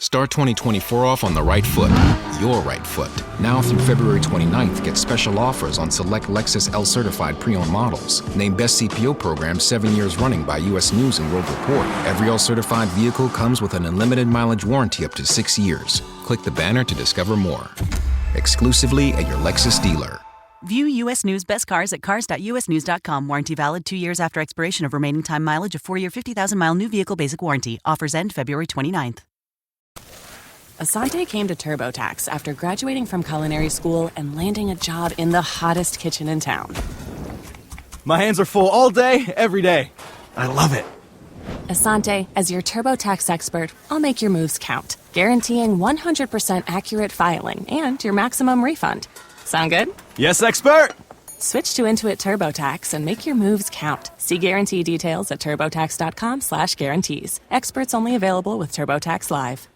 Start 2024 off on the right foot. Your right foot. Now through February 29th, get special offers on select Lexus L-certified pre-owned models. Named Best CPO program 7 years running by U.S. News and World Report. Every L-certified vehicle comes with an unlimited mileage warranty up to 6 years. Click the banner to discover more. Exclusively at your Lexus dealer. View U.S. News Best Cars at cars.usnews.com. Warranty valid 2 years after expiration of remaining time mileage of 4-year 50,000-mile new vehicle basic warranty. Offers end February 29th. Asante came to TurboTax after graduating from culinary school and landing a job in the hottest kitchen in town. My hands are full all day, every day. I love it. Asante, as your TurboTax expert, I'll make your moves count, guaranteeing 100% accurate filing and your maximum refund. Sound good? Yes, expert! Switch to Intuit TurboTax and make your moves count. See guarantee details at turbotax.com/guarantees. Experts only available with TurboTax Live.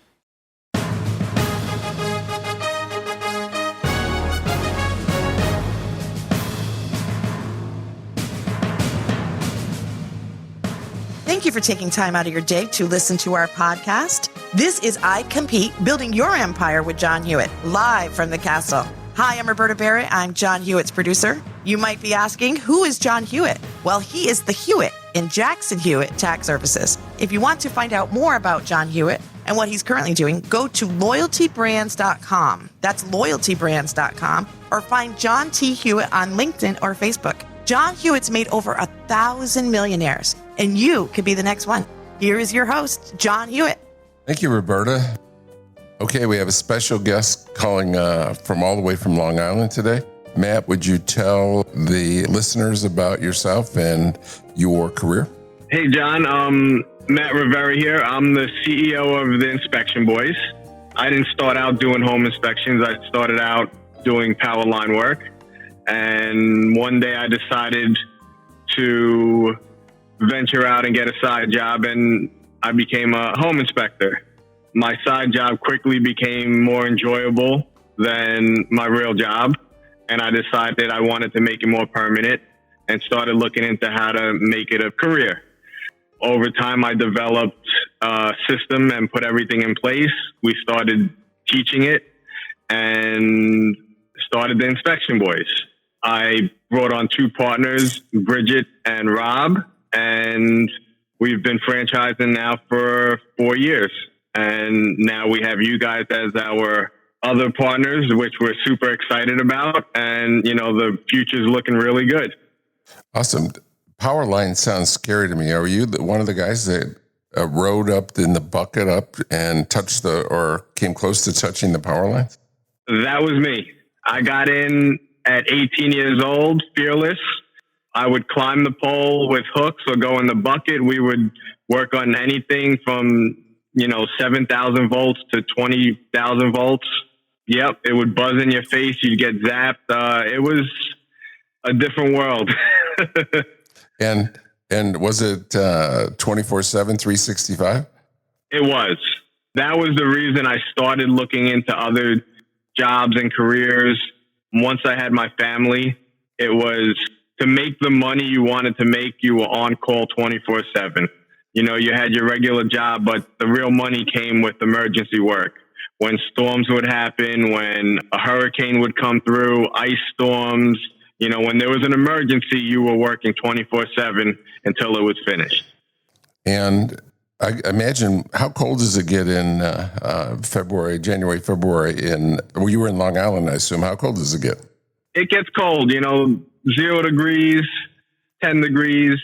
Thank you for taking time out of your day to listen to our podcast. This is I Compete, Building Your Empire with John Hewitt, live from the castle. Hi, I'm Roberta Barrett. I'm John Hewitt's producer. You might be asking, who is John Hewitt? Well, he is the Hewitt in Jackson Hewitt Tax Services. If you want to find out more about John Hewitt and what he's currently doing, go to loyaltybrands.com. That's loyaltybrands.com, or find John T. Hewitt on LinkedIn or Facebook. John Hewitt's made over 1,000 millionaires, and you could be the next one. Here is your host, John Hewitt. Thank you, Roberta. Okay, we have a special guest calling from all the way from Long Island today. Matt, would you tell the listeners about yourself and your career? Hey, John. Matt Rivera here. I'm the CEO of the Inspection Boys. I didn't start out doing home inspections. I started out doing Powerline work. And one day I decided to venture out and get a side job, and I became a home inspector. My side job quickly became more enjoyable than my real job, and I decided I wanted to make it more permanent and started looking into how to make it a career. Over time, I developed a system and put everything in place. We started teaching it and started the Inspection Boys. I brought on 2 partners, Bridget and Rob, and we've been franchising now for 4 years. And now we have you guys as our other partners, which we're super excited about. And, you know, the future's looking really good. Awesome. Powerline sounds scary to me. Are you one of the guys that rode up in the bucket up and touched or came close to touching the power lines? That was me. I got in at 18 years old, fearless. I would climb the pole with hooks or go in the bucket. We would work on anything from, 7,000 volts to 20,000 volts. Yep, it would buzz in your face. You'd get zapped. It was a different world. And was it 24/7, 365? It was. That was the reason I started looking into other jobs and careers. Once I had my family, it was to make the money you wanted to make. You were on call 24/7. You had your regular job, but the real money came with emergency work. When storms would happen, when a hurricane would come through, ice storms, when there was an emergency, you were working 24/7 until it was finished. And I imagine, how cold does it get in January, February? You were in Long Island, I assume. How cold does it get? It gets cold, 0 degrees, 10 degrees,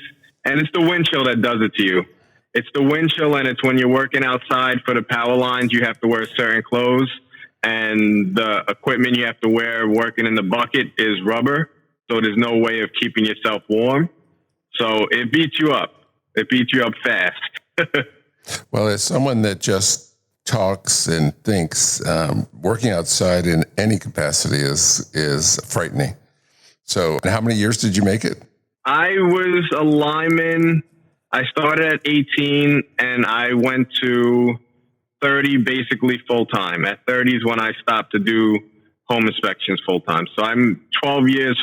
and it's the wind chill that does it to you. It's the wind chill, and it's when you're working outside for the power lines, you have to wear certain clothes, and the equipment you have to wear working in the bucket is rubber, so there's no way of keeping yourself warm. So it beats you up. It beats you up fast. Well, as someone that just talks and thinks, working outside in any capacity is frightening. So how many years did you make it? I was a lineman. I started at 18 and I went to 30 basically full time. At 30 is when I stopped to do home inspections full time. So I'm 12 years,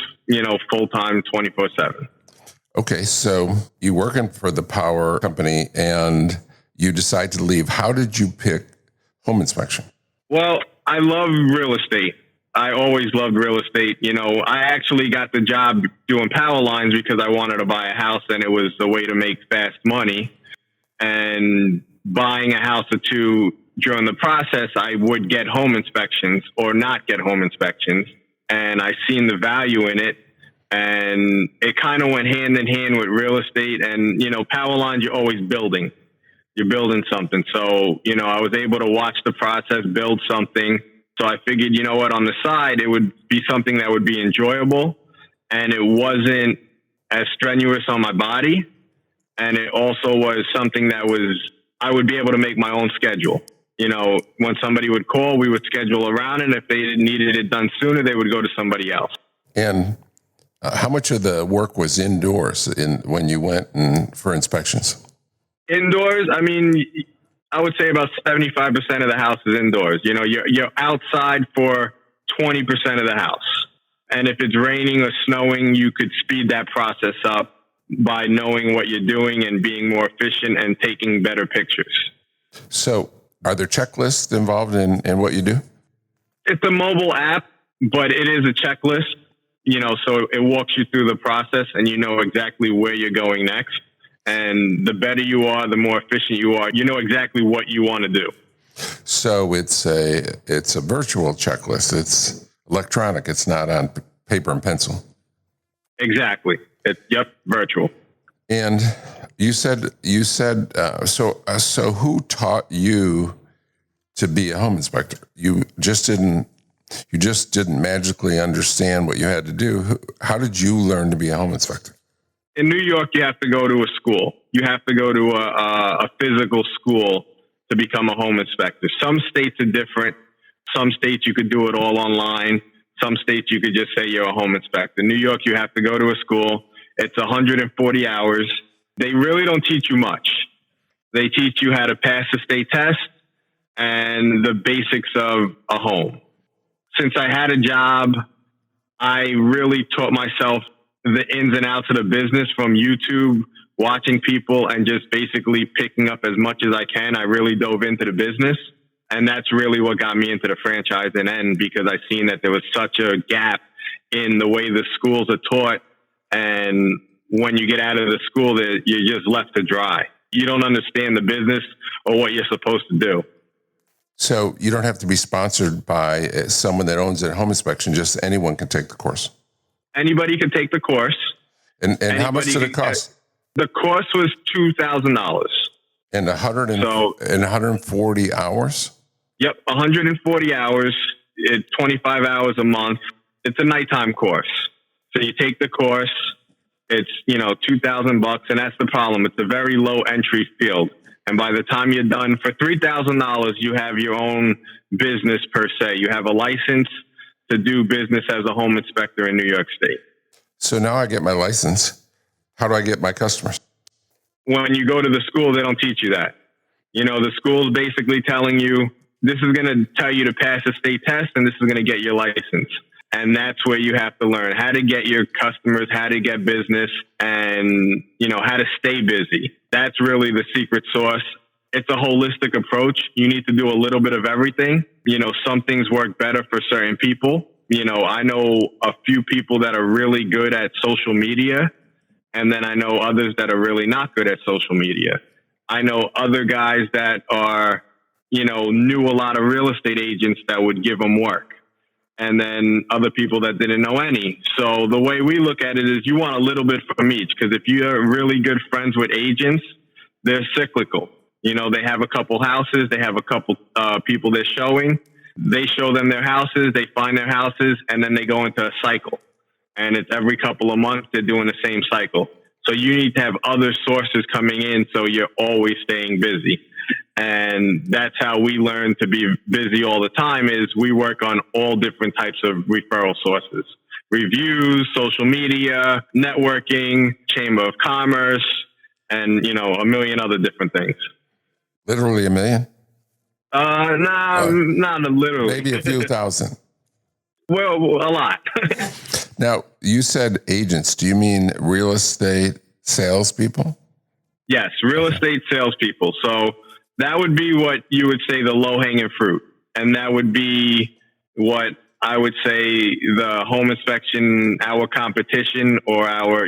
full time, 24/7. Okay, so you're working for the power company and you decide to leave. How did you pick home inspection? Well, I love real estate. I always loved real estate. I actually got the job doing power lines because I wanted to buy a house, and it was the way to make fast money. And buying a house or two, during the process, I would get home inspections or not get home inspections. And I seen the value in it. And it kind of went hand in hand with real estate. And, power lines, you're always building. You're building something. So, I was able to watch the process, build something. So I figured, on the side, it would be something that would be enjoyable. And it wasn't as strenuous on my body. And it also was something that I would be able to make my own schedule. When somebody would call, we would schedule around it. If they needed it done sooner, they would go to somebody else. And how much of the work was indoors when you went for inspections? Indoors, I would say about 75% of the house is indoors. You're outside for 20% of the house. And if it's raining or snowing, you could speed that process up by knowing what you're doing and being more efficient and taking better pictures. So are there checklists involved in what you do? It's a mobile app, but it is a checklist, so it walks you through the process and you know exactly where you're going next. And the better you are, the more efficient you are. You know exactly what you want to do. So it's a virtual checklist. It's electronic. It's not on paper and pencil. Exactly. Virtual. And you said so who taught you to be a home inspector? You just didn't magically understand what you had to do. How did you learn to be a home inspector? In New York, you have to go to a school. You have to go to a physical school to become a home inspector. Some states are different. Some states you could do it all online. Some states you could just say you're a home inspector. New York, you have to go to a school. It's 140 hours. They really don't teach you much. They teach you how to pass the state test and the basics of a home. Since I had a job, I really taught myself the ins and outs of the business from YouTube, watching people and just basically picking up as much as I can. I really dove into the business. And that's really what got me into the franchising end, because I seen that there was such a gap in the way the schools are taught. And when you get out of the school, you're just left to dry. You don't understand the business or what you're supposed to do. So you don't have to be sponsored by someone that owns a home inspection. Just anyone can take the course. Anybody can take the course. And how much did it cost? The course was $2,000. And 140 hours? Yep, 140 hours. It's 25 hours a month. It's a nighttime course. So you take the course. It's, $2,000, and that's the problem. It's a very low entry field. And by the time you're done, for $3,000, you have your own business per se. You have a license to do business as a home inspector in New York State. So now I get my license. How do I get my customers? When you go to the school, they don't teach you that. The school's basically telling you, this is going to tell you to pass a state test, and this is going to get your license. And that's where you have to learn how to get your customers, how to get business, and, how to stay busy. That's really the secret sauce. It's a holistic approach. You need to do a little bit of everything. Some things work better for certain people. I know a few people that are really good at social media, and then I know others that are really not good at social media. I know other guys that are, knew a lot of real estate agents that would give them work. And then other people that didn't know any. So the way we look at it is you want a little bit from each, because if you're really good friends with agents, they're cyclical. They have a couple houses, they have a couple people they're showing. They show them their houses, they find their houses, and then they go into a cycle. And it's every couple of months they're doing the same cycle. So you need to have other sources coming in so you're always staying busy. And that's how we learn to be busy all the time, is we work on all different types of referral sources. Reviews, social media, networking, Chamber of Commerce, and, a million other different things. Literally a million? Not literally. Maybe a few thousand. Well, a lot. Now, you said agents. Do you mean real estate salespeople? Yes, real estate salespeople. So That would be what you would say the low-hanging fruit. And that would be what I would say the home inspection, our competition or our,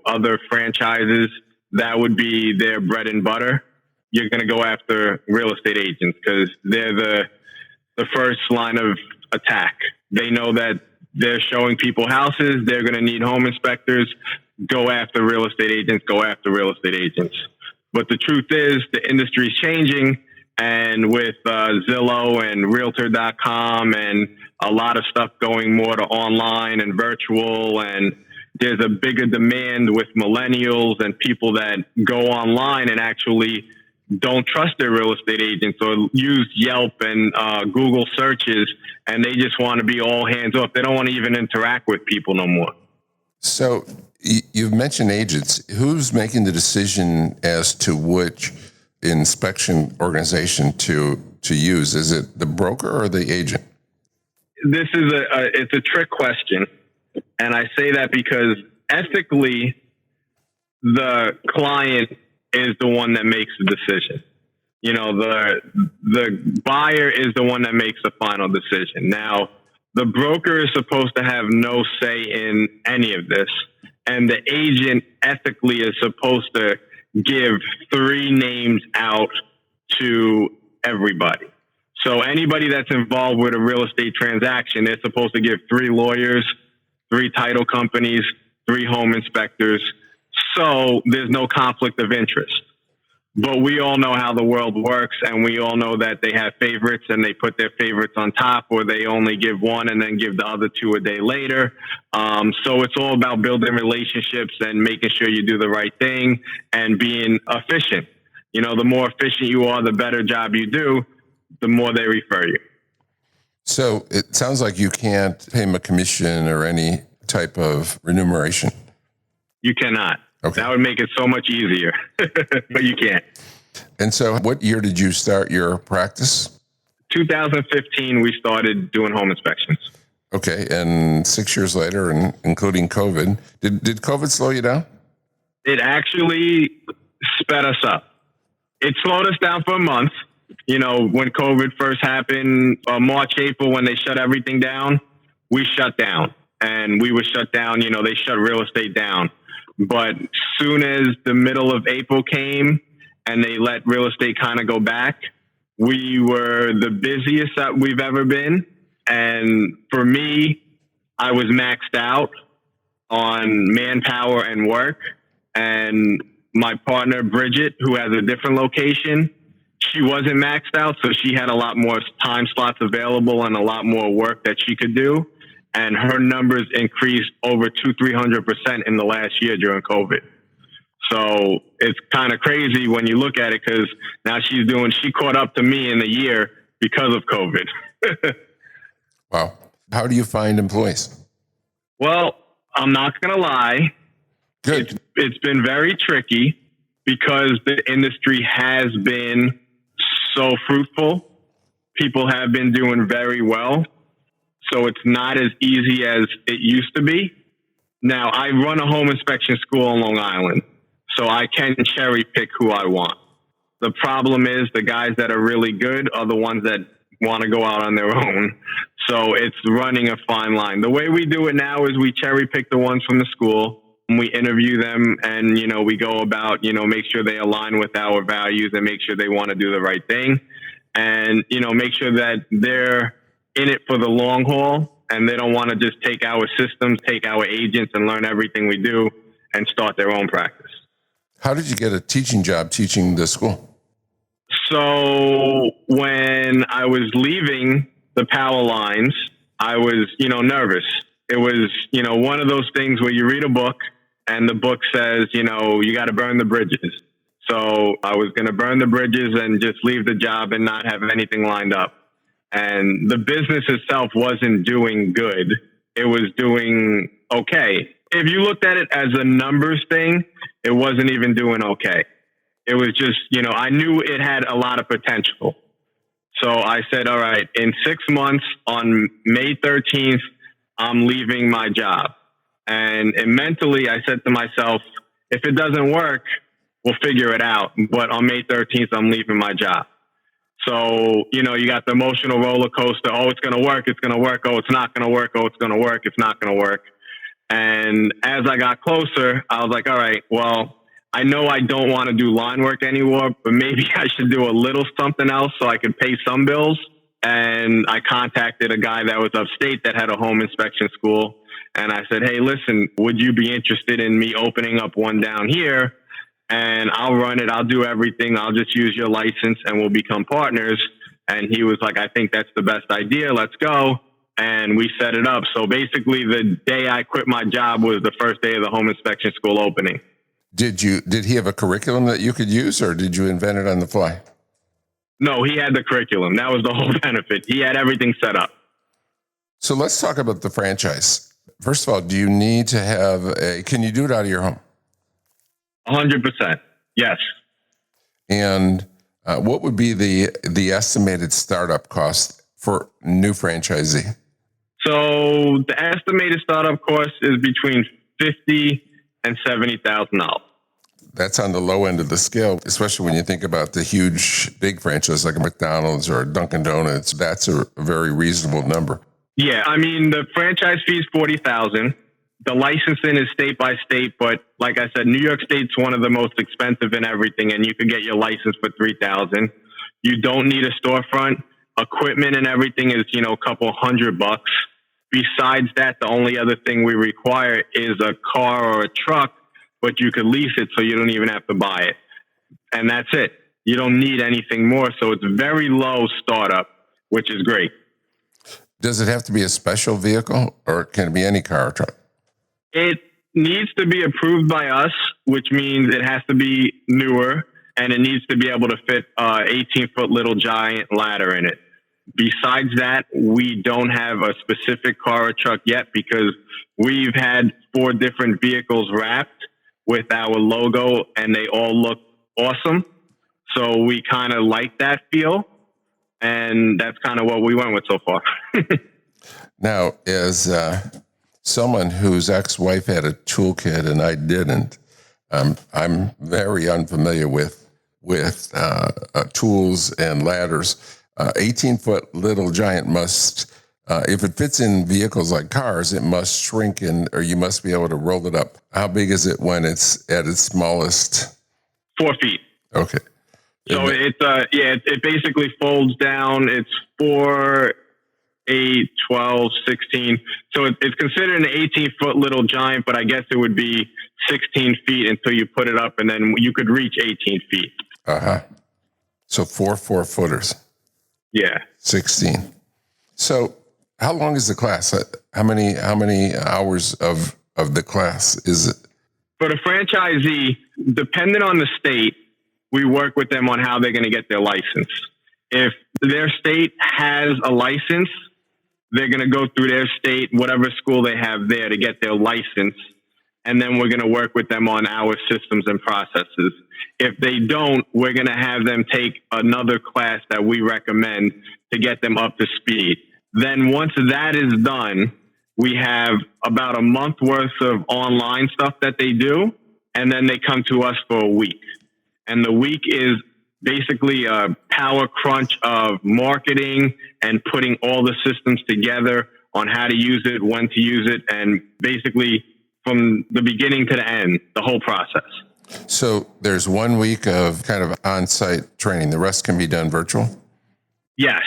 other franchises, that would be their bread and butter. You're going to go after real estate agents because they're the first line of attack. They know that they're showing people houses. They're going to need home inspectors. Go after real estate agents. Go after real estate agents. But the truth is the industry is changing, and with Zillow and Realtor.com and a lot of stuff going more to online and virtual, and there's a bigger demand with millennials and people that go online and actually don't trust their real estate agents or use Yelp and Google searches, and they just want to be all hands off. They don't want to even interact with people no more. So you've mentioned agents. Who's making the decision as to which inspection organization to use? Is it the broker or the agent? This is it's a trick question. And I say that because ethically, the client is the one that makes the decision. The buyer is the one that makes the final decision. Now, the broker is supposed to have no say in any of this. And the agent ethically is supposed to give 3 names out to everybody. So anybody that's involved with a real estate transaction, they're supposed to give 3 lawyers, 3 title companies, 3 home inspectors. So there's no conflict of interest. But we all know how the world works, and we all know that they have favorites and they put their favorites on top, or they only give one and then give the other 2 a day later. So it's all about building relationships and making sure you do the right thing and being efficient. The more efficient you are, the better job you do, the more they refer you. So it sounds like you can't pay them a commission or any type of remuneration. You cannot. Okay. That would make it so much easier, but you can't. And so what year did you start your practice? 2015, we started doing home inspections. Okay. And 6 years later, and including COVID, did COVID slow you down? It actually sped us up. It slowed us down for a month. When COVID first happened, March, April, when they shut everything down, we shut down. And we were shut down, they shut real estate down. But soon as the middle of April came and they let real estate kind of go back, we were the busiest that we've ever been. And for me, I was maxed out on manpower and work. And my partner, Bridget, who has a different location, she wasn't maxed out. So she had a lot more time slots available and a lot more work that she could do. And her numbers increased over 200-300% in the last year during COVID. So it's kind of crazy when you look at it, because now she caught up to me in the year because of COVID. Wow. How do you find employees? Well, I'm not going to lie. Good. It's been very tricky because the industry has been so fruitful. People have been doing very well. So it's not as easy as it used to be. Now, I run a home inspection school on Long Island, so I can cherry pick who I want. The problem is the guys that are really good are the ones that want to go out on their own. So it's running a fine line. The way we do it now is we cherry pick the ones from the school, and we interview them, and, we go about, make sure they align with our values and make sure they want to do the right thing, and, make sure that they're in it for the long haul, and they don't want to just take our systems, take our agents, and learn everything we do and start their own practice. How did you get a teaching job teaching the school? So when I was leaving the power lines, I was, nervous. It was, one of those things where you read a book and the book says, you got to burn the bridges. So I was going to burn the bridges and just leave the job and not have anything lined up. And the business itself wasn't doing good. It was doing okay. If you looked at it as a numbers thing, it wasn't even doing okay. It was just, I knew it had a lot of potential. So I said, all right, in 6 months on May 13th, I'm leaving my job. And mentally, I said to myself, if it doesn't work, we'll figure it out. But on May 13th, I'm leaving my job. So, you know, you got the emotional roller coaster. Oh, it's going to work. It's going to work. Oh, it's not going to work. Oh, it's going to work. It's not going to work. And as I got closer, I was like, all right, well, I know I don't want to do line work anymore, but maybe I should do a little something else so I could pay some bills. And I contacted a guy that was upstate that had a home inspection school. And I said, hey, listen, would you be interested in me opening up one down here? And I'll run it. I'll do everything. I'll just use your license and we'll become partners. And he was like, I think that's the best idea. Let's go. And we set it up. So basically the day I quit my job was the first day of the home inspection school opening. Did he have a curriculum that you could use, or did you invent it on the fly? No, he had the curriculum. That was the whole benefit. He had everything set up. So let's talk about the franchise. First of all, do you need to have can you do it out of your home? 100%. Yes. And what would be the estimated startup cost for new franchisee? So the estimated startup cost is between $50,000 and $70,000. That's on the low end of the scale, especially when you think about the huge, big franchise like a McDonald's or a Dunkin' Donuts. That's a very reasonable number. Yeah, I mean, the franchise fee is $40,000. The licensing is state by state, but like I said, New York State's one of the most expensive in everything, and you can get your license for $3,000. You don't need a storefront. Equipment and everything is, you know, a couple $100. Besides that, the only other thing we require is a car or a truck, but you could lease it so you don't even have to buy it. And that's it. You don't need anything more. So it's very low startup, which is great. Does it have to be a special vehicle, or can it be any car or truck? It needs to be approved by us, which means it has to be newer, and it needs to be able to fit a 18-foot little giant ladder in it. Besides that, we don't have a specific car or truck yet because we've had 4 different vehicles wrapped with our logo, and they all look awesome. So we kind of like that feel, and that's kind of what we went with so far. Now, as someone whose ex-wife had a toolkit and I didn't, I'm very unfamiliar with tools and ladders. 18-foot little giant must, if it fits in vehicles like cars, it must shrink in, or you must be able to roll it up. How big is it when it's at its smallest? 4 feet. Okay. So it basically folds down. It's 4, 8, 12, 16. So it's considered an 18-foot little giant, but I guess it would be 16 feet until you put it up, and then you could reach 18 feet. Uh-huh. So 4 4-footers. Yeah. 16. So how long is the class? How many hours of the class is it? For the franchisee, depending on the state, we work with them on how they're going to get their license. If their state has a license, they're going to go through their state, whatever school they have there, to get their license. And then we're going to work with them on our systems and processes. If they don't, we're going to have them take another class that we recommend to get them up to speed. Then once that is done, we have about a month worth of online stuff that they do. And then they come to us for a week. And the week is basically a power crunch of marketing and putting all the systems together on how to use it, when to use it, and basically from the beginning to the end, the whole process. So there's 1 week of kind of on-site training. The rest can be done virtual? Yes.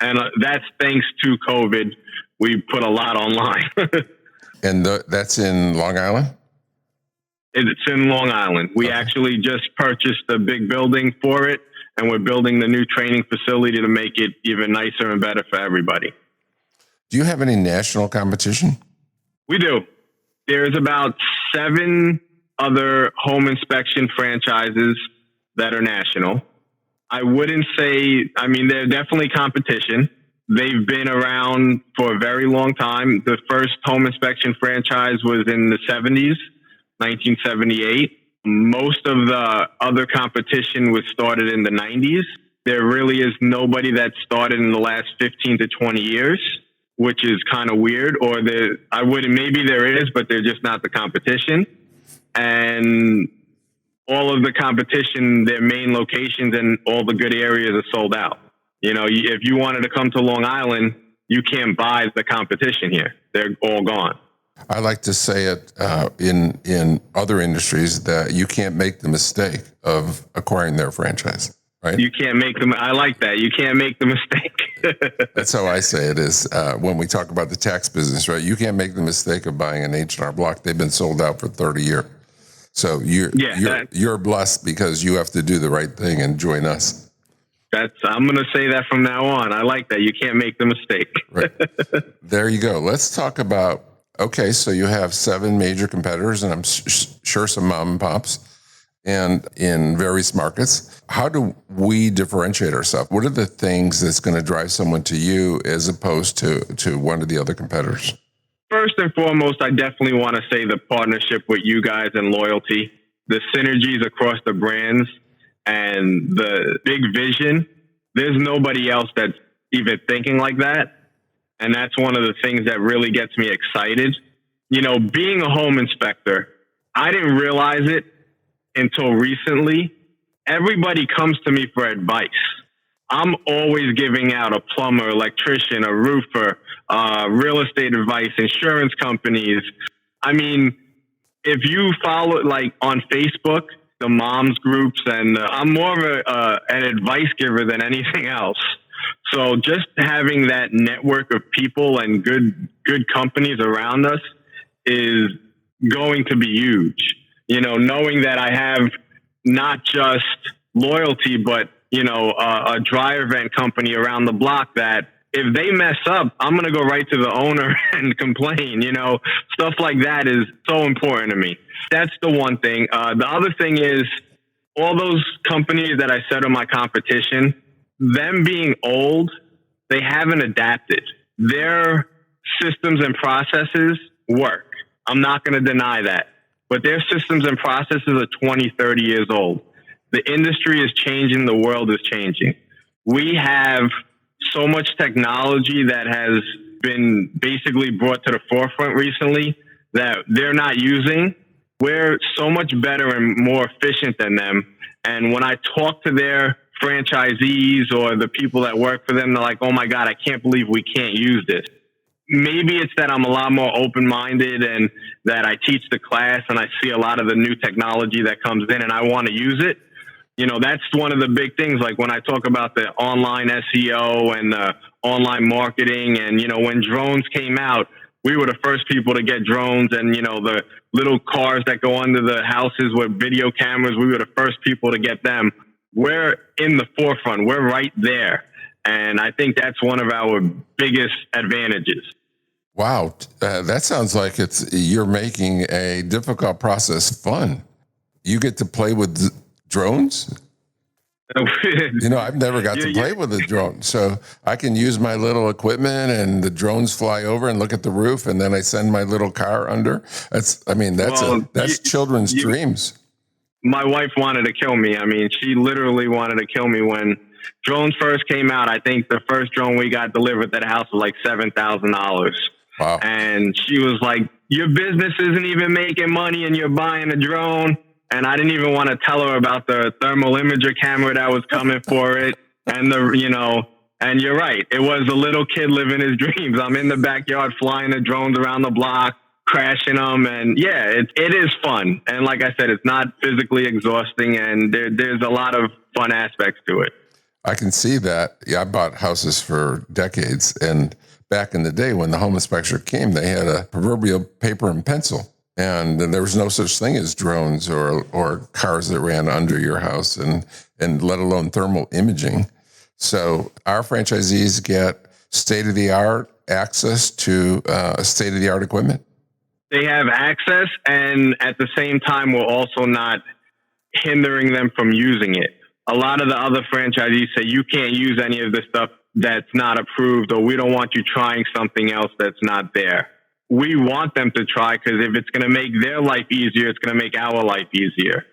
And that's thanks to COVID. We put a lot online. And that's in Long Island? It's in Long Island. We actually just purchased a big building for it, and we're building the new training facility to make it even nicer and better for everybody. Do you have any national competition? We do. There's about 7 other home inspection franchises that are national. I wouldn't say, I mean, they're definitely competition. They've been around for a very long time. The first home inspection franchise was in the 70s, 1978. Most of the other competition was started in the 90s. There really is nobody that started in the last 15 to 20 years, which is kind of weird. Or maybe there is, but they're just not the competition. And all of the competition, their main locations and all the good areas are sold out. You know, if you wanted to come to Long Island, you can't buy the competition here. They're all gone. I like to say it in other industries that you can't make the mistake of acquiring their franchise, right? You can't make them. I like that. You can't make the mistake. That's how I say it is when we talk about the tax business, right? You can't make the mistake of buying an H&R Block. They've been sold out for 30 years. So you're blessed because you have to do the right thing and join us. I'm going to say that from now on. I like that. You can't make the mistake. Right. There you go. Let's talk about, okay, so you have 7 major competitors, and I'm sure some mom and pops, and in various markets. How do we differentiate ourselves? What are the things that's going to drive someone to you as opposed to one of the other competitors? First and foremost, I definitely want to say the partnership with you guys and loyalty, the synergies across the brands, and the big vision. There's nobody else that's even thinking like that. And that's one of the things that really gets me excited. You know, being a home inspector, I didn't realize it until recently. Everybody comes to me for advice. I'm always giving out a plumber, electrician, a roofer, real estate advice, insurance companies. I mean, if you follow like on Facebook, the moms groups, and I'm more of an advice giver than anything else. So just having that network of people and good companies around us is going to be huge. You know, knowing that I have not just loyalty, but, you know, a dryer vent company around the block that if they mess up, I'm going to go right to the owner and complain. You know, stuff like that is so important to me. That's the one thing. The other thing is all those companies that I said are my competition, them being old, they haven't adapted. Their systems and processes work. I'm not going to deny that. But their systems and processes are 20, 30 years old. The industry is changing. The world is changing. We have so much technology that has been basically brought to the forefront recently that they're not using. We're so much better and more efficient than them. And when I talk to their franchisees or the people that work for them, they're like, oh my God, I can't believe we can't use this. Maybe it's that I'm a lot more open-minded and that I teach the class and I see a lot of the new technology that comes in and I want to use it. You know, that's one of the big things. Like when I talk about the online SEO and the online marketing and, you know, when drones came out, we were the first people to get drones and, you know, the little cars that go under the houses with video cameras, we were the first people to get them. We're in the forefront. We're right there. And I think that's one of our biggest advantages. Wow. That sounds like you're making a difficult process fun. You get to play with drones? You know, I've never got to play with a drone. So I can use my little equipment and the drones fly over and look at the roof and then I send my little car under. That's children's dreams. My wife wanted to kill me. I mean, she literally wanted to kill me when drones first came out. I think the first drone we got delivered to the house was like $7,000. Wow. And she was like, your business isn't even making money and you're buying a drone. And I didn't even want to tell her about the thermal imager camera that was coming for it. And and you're right. It was a little kid living his dreams. I'm in the backyard flying the drones around the block, crashing them. And yeah, it is fun. And like I said, it's not physically exhausting and there's a lot of fun aspects to it. I can see that. Yeah, I bought houses for decades. And back in the day when the home inspector came, they had a proverbial paper and pencil. And there was no such thing as drones or cars that ran under your house and let alone thermal imaging. So our franchisees get state-of-the-art access to state-of-the-art equipment. They have access, and at the same time, we're also not hindering them from using it. A lot of the other franchisees say you can't use any of the stuff that's not approved, or we don't want you trying something else that's not there. We want them to try because if it's going to make their life easier, it's going to make our life easier.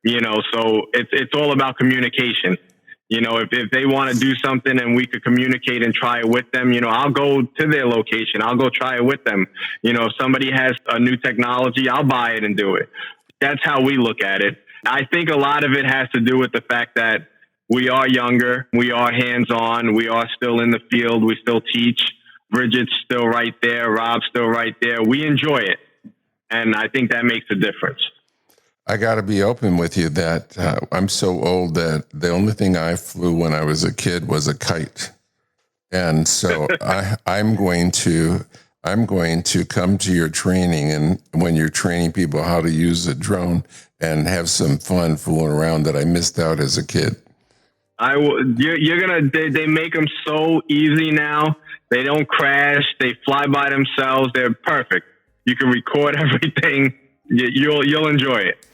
You know, so it's all about communication. You know, if they want to do something and we could communicate and try it with them, you know, I'll go to their location. I'll go try it with them. You know, if somebody has a new technology, I'll buy it and do it. That's how we look at it. I think a lot of it has to do with the fact that we are younger, we are hands-on, we are still in the field, we still teach. Bridget's still right there, Rob's still right there. We enjoy it, and I think that makes a difference. I got to be open with you that I'm so old that the only thing I flew when I was a kid was a kite. And so I'm going to come to your training, and when you're training people how to use a drone, and have some fun fooling around that I missed out as a kid. They make them so easy now. They don't crash. They fly by themselves. They're perfect. You can record everything. You'll enjoy it.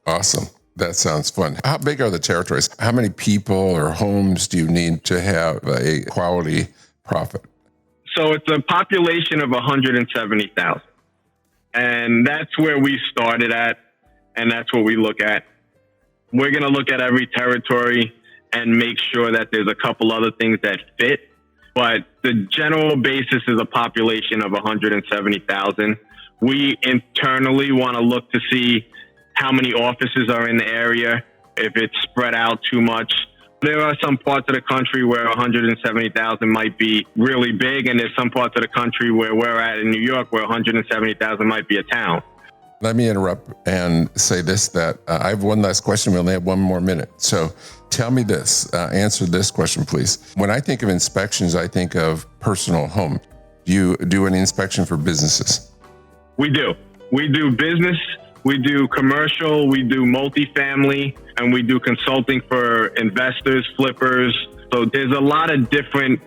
Awesome. That sounds fun. How big are the territories? How many people or homes do you need to have a quality profit? So it's a population of 170,000. And that's where we started at. And that's what we look at. We're going to look at every territory and make sure that there's a couple other things that fit. But the general basis is a population of 170,000. We internally want to look to see how many offices are in the area, if it's spread out too much. There are some parts of the country where 170,000 might be really big, and there's some parts of the country where we're at in New York where 170,000 might be a town. Let me interrupt and say this, that I have one last question. We only have one more minute. So tell me this, answer this question, please. When I think of inspections, I think of personal home. Do you do an inspection for businesses? We do. We do business. We do commercial, we do multifamily, and we do consulting for investors, flippers. So there's a lot of different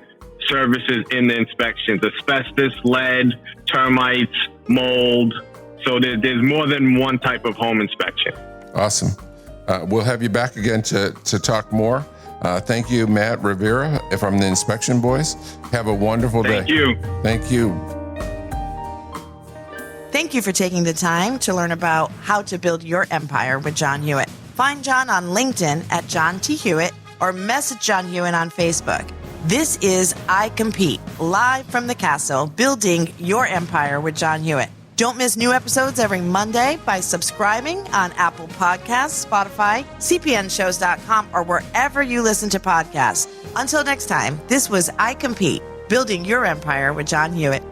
services in the inspections: asbestos, lead, termites, mold. So there's more than one type of home inspection. Awesome. We'll have you back again to talk more. Thank you, Matt Rivera from the Inspection Boys. Have a wonderful day. Thank you. Thank you. Thank you for taking the time to learn about how to build your empire with John Hewitt. Find John on LinkedIn at John T. Hewitt or message John Hewitt on Facebook. This is I Compete, live from the castle, building your empire with John Hewitt. Don't miss new episodes every Monday by subscribing on Apple Podcasts, Spotify, cpnshows.com, or wherever you listen to podcasts. Until next time, this was I Compete, building your empire with John Hewitt.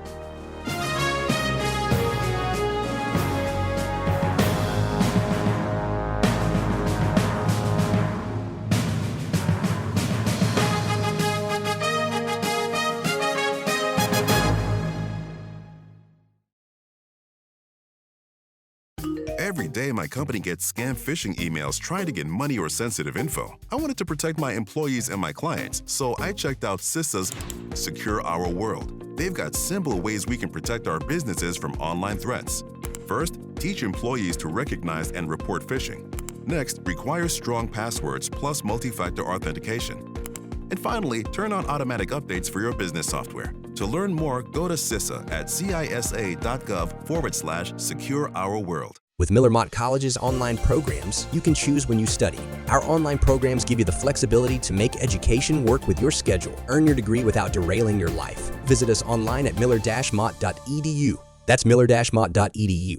Every day, my company gets scam phishing emails trying to get money or sensitive info. I wanted to protect my employees and my clients, so I checked out CISA's Secure Our World. They've got simple ways we can protect our businesses from online threats. First, teach employees to recognize and report phishing. Next, require strong passwords plus multi-factor authentication. And finally, turn on automatic updates for your business software. To learn more, go to CISA at cisa.gov/Secure Our World. With Miller Mott College's online programs, you can choose when you study. Our online programs give you the flexibility to make education work with your schedule. Earn your degree without derailing your life. Visit us online at miller-mott.edu. That's miller-mott.edu.